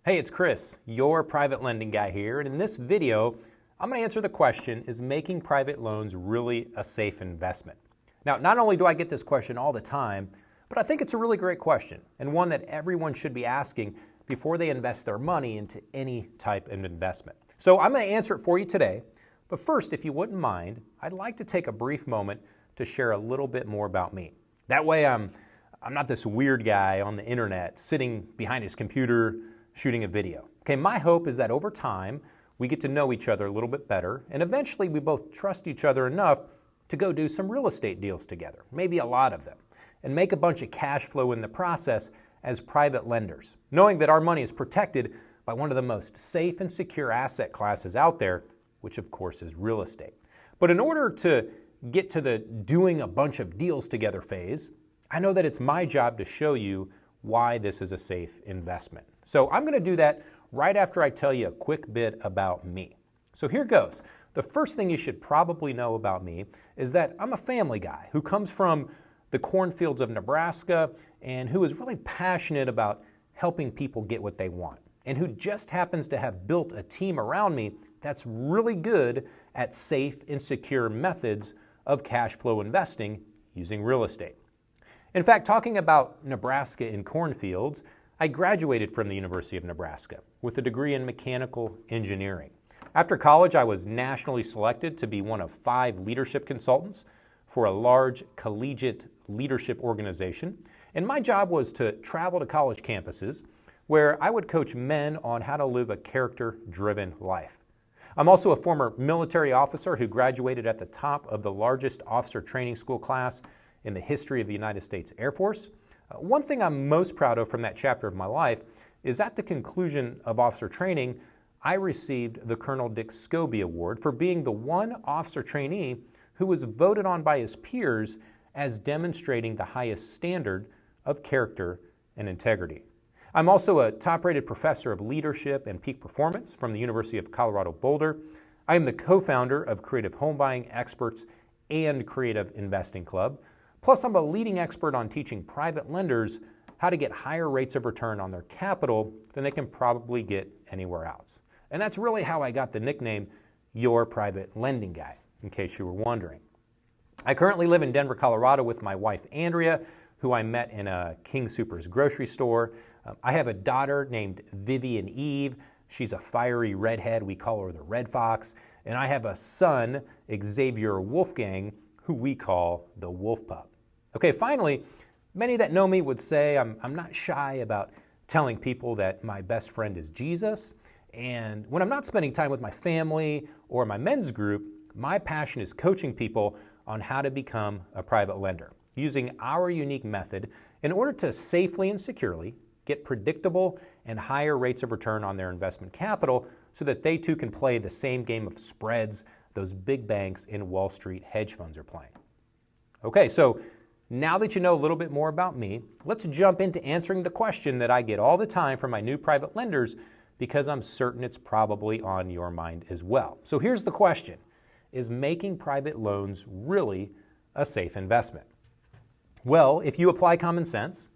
Hey, it's Chris, your private lending guy here, and in this video, I'm going to answer the question, is making private loans really a safe investment? Now, not only do I get this question all the time, but I think it's a really great question, and one that everyone should be asking before they invest their money into any type of investment. So I'm going to answer it for you today, but first, if you wouldn't mind, I'd like to take a brief moment to share a little bit more about me. That way I'm not this weird guy on the internet sitting behind his computer shooting a video. Okay, my hope is that over time, we get to know each other a little bit better, and eventually we both trust each other enough to go do some real estate deals together, maybe a lot of them, and make a bunch of cash flow in the process as private lenders, knowing that our money is protected by one of the most safe and secure asset classes out there, which of course is real estate. But in order to get to the doing a bunch of deals together phase, I know that it's my job to show you why this is a safe investment. So I'm going to do that right after I tell you a quick bit about me. So here goes. The first thing you should probably know about me is that I'm a family guy who comes from the cornfields of Nebraska and who is really passionate about helping people get what they want, and who just happens to have built a team around me that's really good at safe and secure methods of cash flow investing using real estate. In fact, talking about Nebraska in cornfields, I graduated from the University of Nebraska with a degree in mechanical engineering. After college, I was nationally selected to be one of 5 leadership consultants for a large collegiate leadership organization, and my job was to travel to college campuses where I would coach men on how to live a character-driven life. I'm also a former military officer who graduated at the top of the largest officer training school class in the history of the United States Air Force. One thing I'm most proud of from that chapter of my life is at the conclusion of officer training, I received the Colonel Dick Scobie Award for being the one officer trainee who was voted on by his peers as demonstrating the highest standard of character and integrity. I'm also a top-rated professor of leadership and peak performance from the University of Colorado Boulder. I am the co-founder of Creative Home Buying Experts and Creative Investing Club. Plus, I'm a leading expert on teaching private lenders how to get higher rates of return on their capital than they can probably get anywhere else. And that's really how I got the nickname, Your Private Lending Guy, in case you were wondering. I currently live in Denver, Colorado with my wife, Andrea, who I met in a King Soopers grocery store. I have a daughter named Vivian Eve. She's a fiery redhead. We call her the Red Fox. And I have a son, Xavier Wolfgang, who we call the Wolf Pup. Okay, finally, many that know me would say I'm not shy about telling people that my best friend is Jesus. And when I'm not spending time with my family or my men's group, my passion is coaching people on how to become a private lender, using our unique method in order to safely and securely get predictable and higher rates of return on their investment capital so that they too can play the same game of spreads those big banks and Wall Street hedge funds are playing. Okay, so now that you know a little bit more about me, let's jump into answering the question that I get all the time from my new private lenders, because I'm certain it's probably on your mind as well. So here's the question: is making private loans really a safe investment? Well, if you apply common sense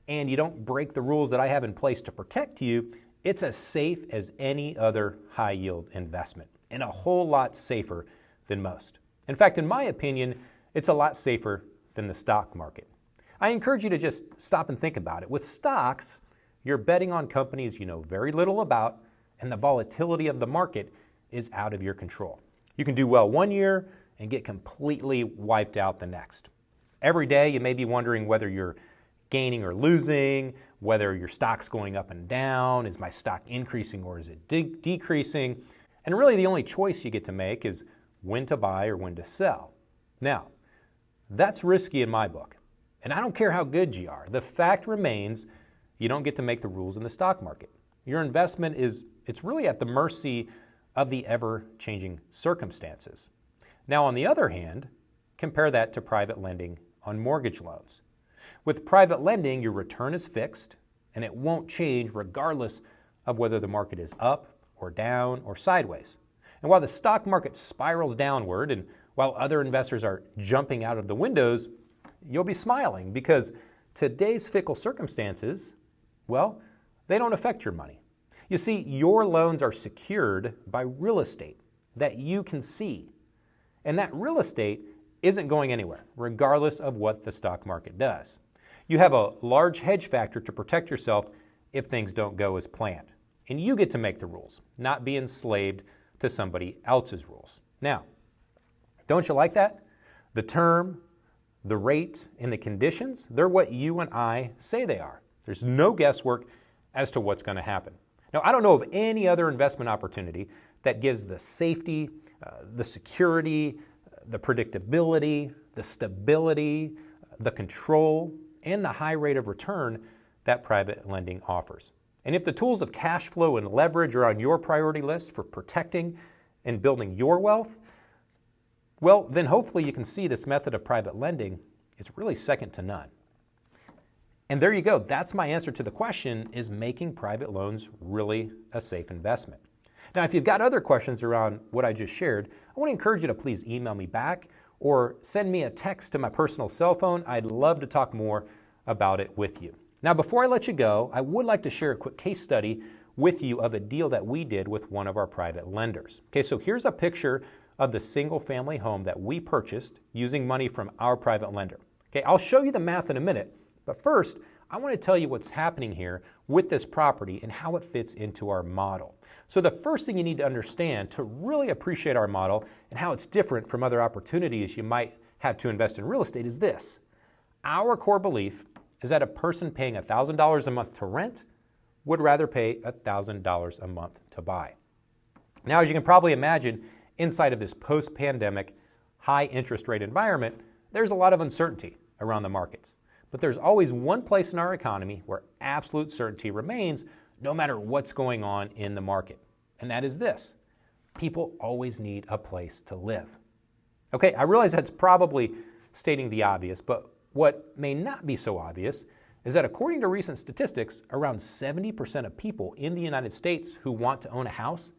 and you don't break the rules that I have in place to protect you, it's as safe as any other high-yield investment, and a whole lot safer than most. In fact, in my opinion, it's a lot safer than the stock market. I encourage you to just stop and think about it. With stocks, you're betting on companies you know very little about, and the volatility of the market is out of your control. You can do well one year and get completely wiped out the next. Every day you may be wondering whether you're gaining or losing, whether your stock's going up and down, is my stock increasing or is it decreasing? And really the only choice you get to make is when to buy or when to sell. Now, that's risky in my book, and I don't care how good you are. The fact remains, you don't get to make the rules in the stock market. Your investment it's really at the mercy of the ever-changing circumstances. Now, on the other hand, compare that to private lending on mortgage loans. With private lending, your return is fixed, and it won't change regardless of whether the market is up or down or sideways. And while the stock market spirals downward and while other investors are jumping out of the windows, you'll be smiling because today's fickle circumstances, well, they don't affect your money. You see, your loans are secured by real estate that you can see. And that real estate isn't going anywhere, regardless of what the stock market does. You have a large hedge factor to protect yourself if things don't go as planned. And you get to make the rules, not be enslaved to somebody else's rules. Now, don't you like that? The term, the rate, and the conditions, they're what you and I say they are. There's no guesswork as to what's going to happen. Now, I don't know of any other investment opportunity that gives the safety, the security, the predictability, the stability, the control, and the high rate of return that private lending offers. And if the tools of cash flow and leverage are on your priority list for protecting and building your wealth, well, then hopefully you can see this method of private lending is really second to none. And there you go. That's my answer to the question, is making private loans really a safe investment? Now, if you've got other questions around what I just shared, I want to encourage you to please email me back or send me a text to my personal cell phone. I'd love to talk more about it with you. Now, before I let you go, I would like to share a quick case study with you of a deal that we did with one of our private lenders. Okay, so here's a picture of the single-family home that we purchased using money from our private lender. Okay, I'll show you the math in a minute, but first, I want to tell you what's happening here with this property and how it fits into our model. So the first thing you need to understand to really appreciate our model and how it's different from other opportunities you might have to invest in real estate is this. Our core belief is that a person paying $1,000 a month to rent would rather pay $1,000 a month to buy. Now, as you can probably imagine, inside of this post-pandemic, high interest rate environment, there's a lot of uncertainty around the markets. But there's always one place in our economy where absolute certainty remains no matter what's going on in the market. And that is this: people always need a place to live. Okay, I realize that's probably stating the obvious, but what may not be so obvious is that according to recent statistics, around 70% of people in the United States who want to own a house,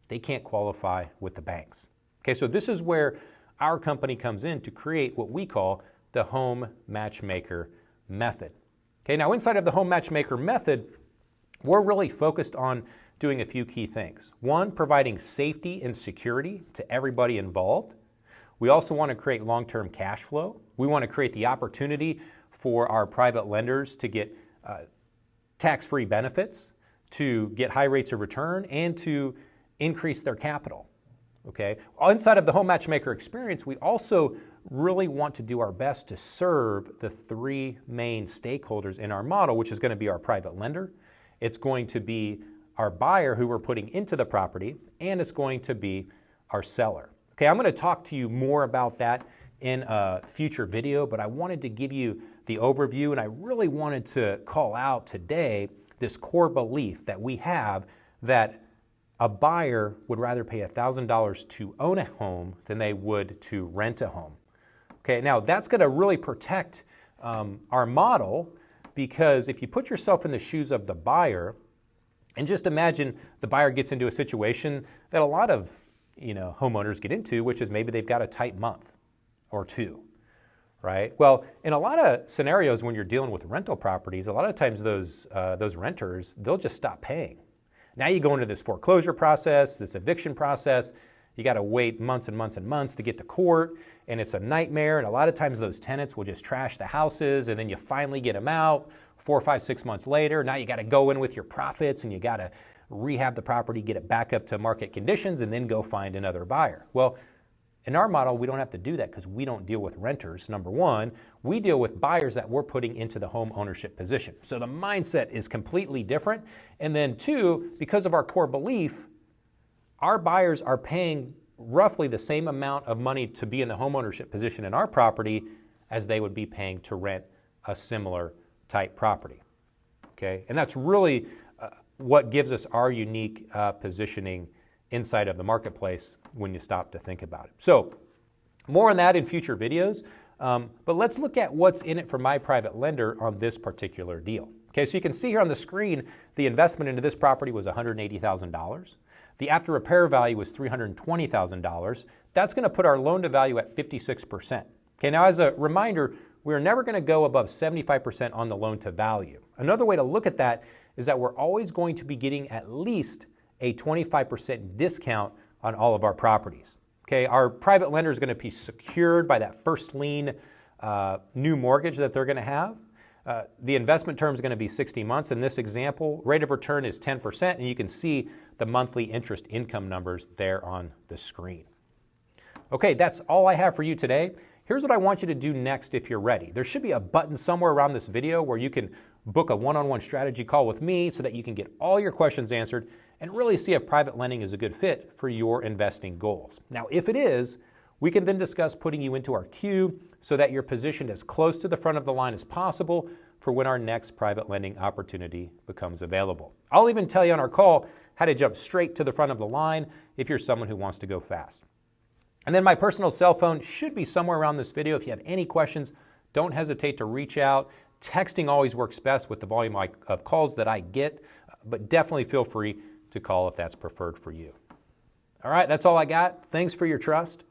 they can't qualify with the banks. Okay, so this is where our company comes in to create what we call the Home Matchmaker method. Okay, now inside of the Home Matchmaker method, we're really focused on doing a few key things. One, providing safety and security to everybody involved. We also want to create long-term cash flow. We want to create the opportunity for our private lenders to get tax-free benefits, to get high rates of return, and to increase their capital. Okay? Inside of the Home Matchmaker experience, we also really want to do our best to serve the three main stakeholders in our model, which is going to be our private lender, it's going to be our buyer who we're putting into the property, and it's going to be our seller. Okay, I'm going to talk to you more about that in a future video, but I wanted to give you the overview, and I really wanted to call out today this core belief that we have that a buyer would rather pay $1,000 to own a home than they would to rent a home. Okay, now that's going to really protect our model, because if you put yourself in the shoes of the buyer, and just imagine the buyer gets into a situation that a lot of homeowners get into, which is maybe they've got a tight month or two, right? Well, in a lot of scenarios when you're dealing with rental properties, a lot of times those renters, they'll just stop paying. Now you go into this foreclosure process, this eviction process. You got to wait months and months and months to get to court, and it's a nightmare. And a lot of times those tenants will just trash the houses, and then you finally get them out 4, 5, 6 months later. Now you got to go in with your profits, and you got to rehab the property, get it back up to market conditions, and then go find another buyer. Well, in our model, we don't have to do that because we don't deal with renters. Number one, we deal with buyers that we're putting into the home ownership position. So the mindset is completely different. And then two, because of our core belief, our buyers are paying roughly the same amount of money to be in the home ownership position in our property as they would be paying to rent a similar type property. Okay, and that's really what gives us our unique positioning inside of the marketplace when you stop to think about it. So more on that in future videos, but let's look at what's in it for my private lender on this particular deal. Okay, so you can see here on the screen, the investment into this property was $180,000. The after repair value was $320,000. That's going to put our loan to value at 56%. Okay, now as a reminder, we're never going to go above 75% on the loan to value. Another way to look at that is that we're always going to be getting at least a 25% discount on all of our properties. Okay, our private lender is going to be secured by that first lien new mortgage that they're going to have. The investment term is going to be 60 months. In this example, rate of return is 10%, and you can see the monthly interest income numbers there on the screen. Okay, that's all I have for you today. Here's what I want you to do next if you're ready. There should be a button somewhere around this video where you can book a one-on-one strategy call with me so that you can get all your questions answered and really see if private lending is a good fit for your investing goals. Now, if it is, we can then discuss putting you into our queue so that you're positioned as close to the front of the line as possible for when our next private lending opportunity becomes available. I'll even tell you on our call how to jump straight to the front of the line if you're someone who wants to go fast. And then my personal cell phone should be somewhere around this video. If you have any questions, don't hesitate to reach out. Texting always works best with the volume of calls that I get, but definitely feel free to call if that's preferred for you. All right, that's all I got. Thanks for your trust.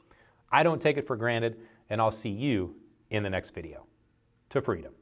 I don't take it for granted, and I'll see you in the next video. To freedom.